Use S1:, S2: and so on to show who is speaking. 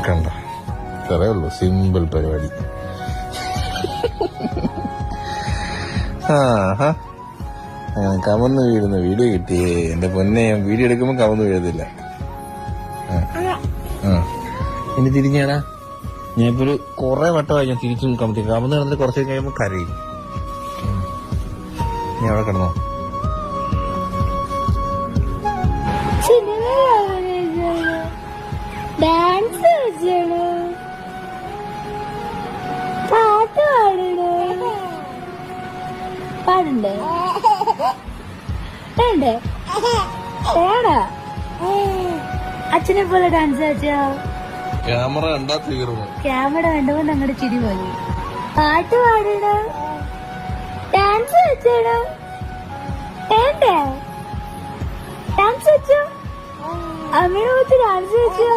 S1: കണ്ട ഇത്രേ ഉള്ളൂ, സിമ്പിൾ പരിപാടി. കമന്ന് വീഴുന്ന വീഡിയോ കിട്ടിയേ എന്റെ പൊന്നെ. വീഡിയോ എടുക്കുമ്പോ കമന്ന് വീഴത്തില്ല. ഇനി തിരിഞ്ഞാടാ, ഞാൻ ഇപ്പൊ ഒരു കൊറേ വട്ടമായി ഞാൻ തിരിച്ചും കമത്തി. കമന്ന് കിടന്നിട്ട് കുറച്ച് കഴിയുമ്പോ കരയും. നീ അവിടെ കിടന്നോ?
S2: ഡാൻസ് കളിച്ചോ, പാട്ട് പാടണോ? പാടണ്ടേ? വേണ്ടേ? വേടാ. അച്ഛനെ പോലെ ഡാൻസ് കളിച്ചോ?
S1: ക്യാമറ കണ്ടാ തീർന്നു.
S2: ക്യാമറ കണ്ടപ്പോ ഞങ്ങളുടെ ചിരി പോയി. പാട്ട് പാടണോ? ഡാൻസ് കളിച്ചോ? വേണ്ടേ? ഡാൻസ് വെച്ചോ? അമ്മയെ വെച്ച് ഡാൻസ് വെച്ചോ?